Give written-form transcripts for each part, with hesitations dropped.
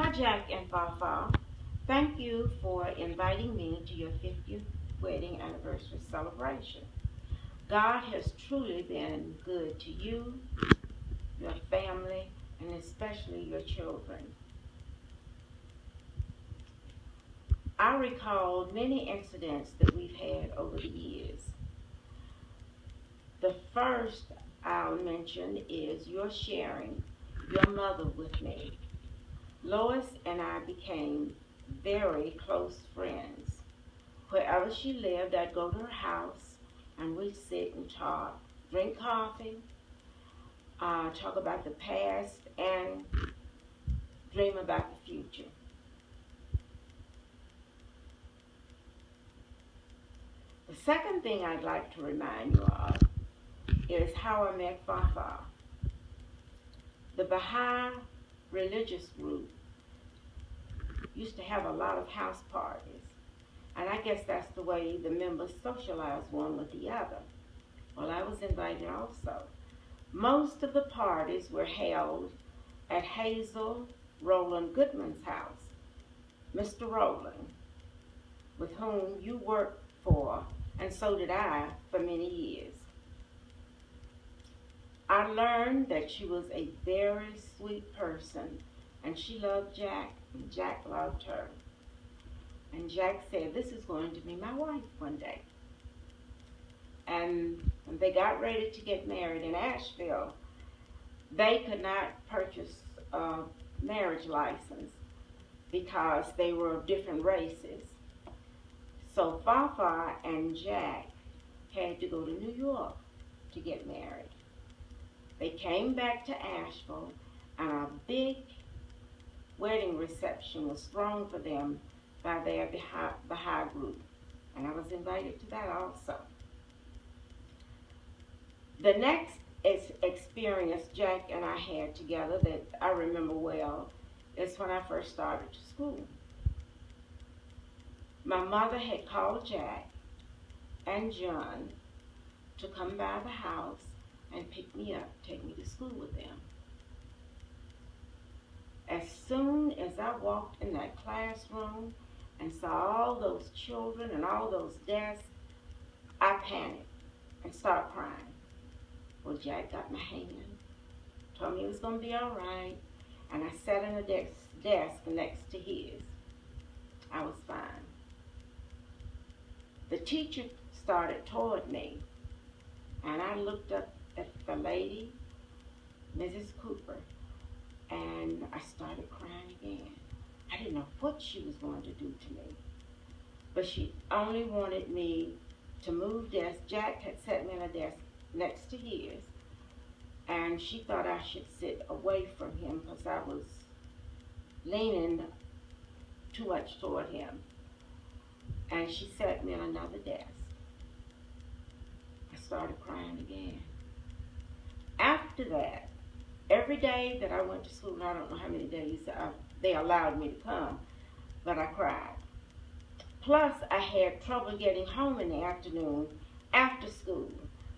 Hi, Jack and Fafa. Thank you for inviting me to your 50th wedding anniversary celebration. God has truly been good to you, your family, and especially your children. I recall many incidents that we've had over the years. The first I'll mention is your sharing your mother with me. Lois and I became very close friends. Wherever she lived, I'd go to her house and we'd sit and talk, drink coffee, talk about the past, and dream about the future. The second thing I'd like to remind you of is how I met Fafa. The Baha'i religious group used to have a lot of house parties, and I guess that's the way the members socialize one with the other. Well, I was invited also. Most of the parties were held at Hazel Roland Goodman's house. Mr. Roland, with whom you worked for, and so did I, for many years. I learned that she was a very sweet person, and she loved Jack, and Jack loved her. And Jack said, "This is going to be my wife one day." And when they got ready to get married in Asheville, they could not purchase a marriage license because they were of different races. So Fafa and Jack had to go to New York to get married. They came back to Asheville, and a big wedding reception was thrown for them by their Baha'i group, and I was invited to that also. The next experience Jack and I had together that I remember well is when I first started school. My mother had called Jack and John to come by the house and pick me up, take me to school with them. As soon as I walked in that classroom and saw all those children and all those desks, I panicked and started crying. Well, Jack got my hand, told me it was going to be all right, and I sat in a desk next to his. I was fine. The teacher started toward me, and I looked up at the lady, Mrs. Cooper, and I started crying again. I didn't know what she was going to do to me, but she only wanted me to move desks. Jack had sat me in a desk next to his, and she thought I should sit away from him because I was leaning too much toward him, and she sat me in another desk. I started crying again. After that, every day that I went to school, I don't know how many days they allowed me to come, but I cried. Plus, I had trouble getting home in the afternoon after school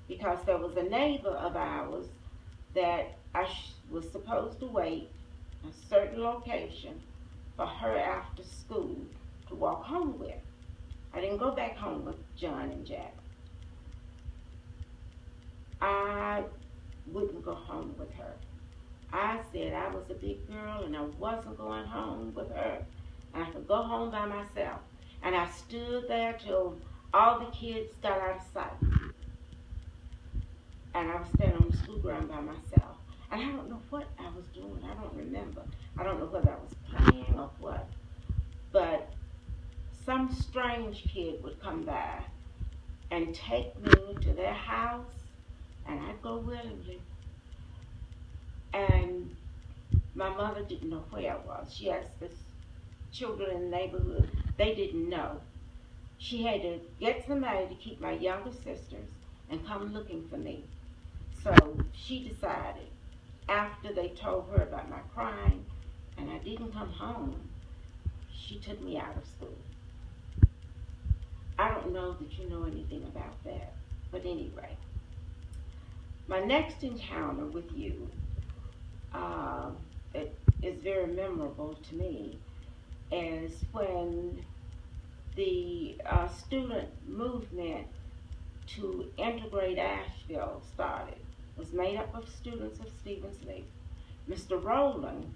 because there was a neighbor of ours that I was supposed to wait a certain location for her after school to walk home with. I didn't go back home with John and Jack. I wouldn't go home with her. I said I was a big girl and I wasn't going home with her. And I could go home by myself. And I stood there till all the kids got out of sight. And I was standing on the school ground by myself. And I don't know what I was doing. I don't remember. I don't know whether I was playing or what. But some strange kid would come by and take me to their house, and I'd go willingly. And my mother didn't know where I was. She asked the children in the neighborhood. They didn't know. She had to get somebody to keep my younger sisters and come looking for me. So she decided, after they told her about my crying and I didn't come home, she took me out of school. I don't know that you know anything about that, but anyway. My next encounter with you, is very memorable to me is when the student movement to integrate Asheville started. It was made up of students of Stevens Lake. Mr. Rowland,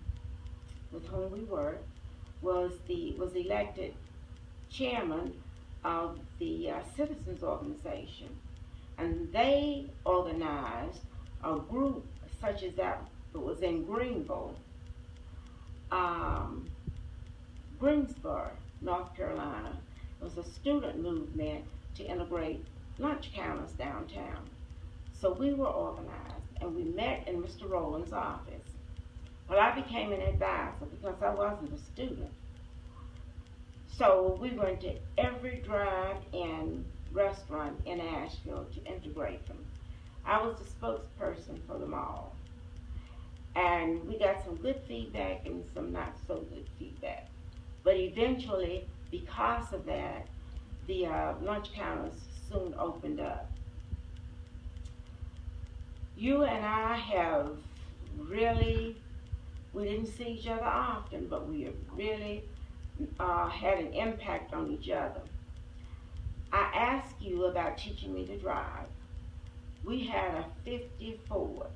with whom we worked, was elected chairman of the citizens organization, and they organized a group such as that was in Greenville, Greensboro, North Carolina. It was a student movement to integrate lunch counters downtown. So we were organized, and we met in Mr. Rowland's office. Well, I became an advisor because I wasn't a student. So we went to every drive-in restaurant in Asheville to integrate them. I was the spokesperson for them all. And we got some good feedback and some not so good feedback. But eventually, because of that, the lunch counters soon opened up. You and I have really, we didn't see each other often, but we have really had an impact on each other. I asked you about teaching me to drive. We had a 50 Ford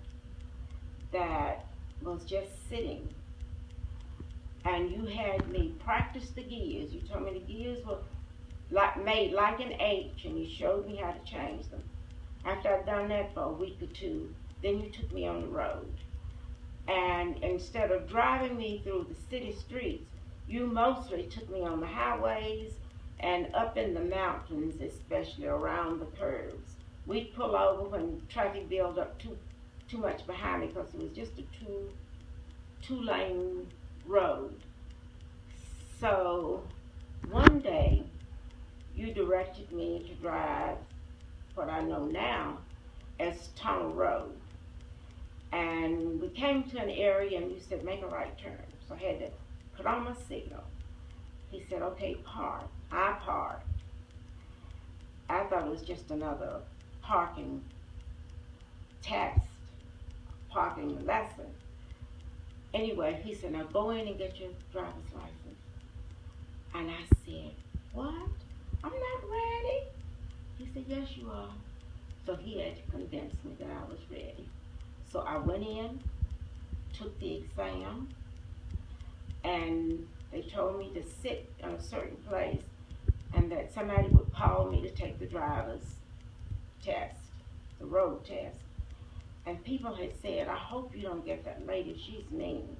that was just sitting, and you had me practice the gears. You told me the gears were made like an H, and you showed me how to change them. After I'd done that for a week or two, then you took me on the road. And instead of driving me through the city streets, you mostly took me on the highways and up in the mountains, especially around the curves. We'd pull over when traffic built up too much behind me because it was just a two-lane road. So one day, you directed me to drive what I know now as Tunnel Road. And we came to an area and you said, make a right turn. So I had to put on my signal. He said, okay, park. I parked. I thought it was just another parking test, parking lesson. Anyway, he said, now go in and get your driver's license. And I said, what? I'm not ready. He said, yes, you are. So he had to convince me that I was ready. So I went in, took the exam, and they told me to sit in a certain place and that somebody would call me to take the driver's test, the road test. And people had said, I hope you don't get that lady, she's mean.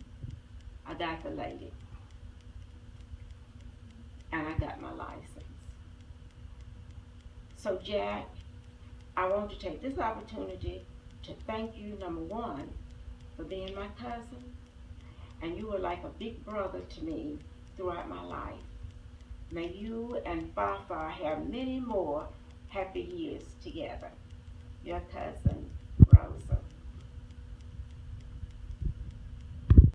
I got the lady. And I got my license. So Jack, I want to take this opportunity to thank you, number one, for being my cousin. And you were like a big brother to me throughout my life. May you and Fafa have many more happy years together. Your cousin, Rosa.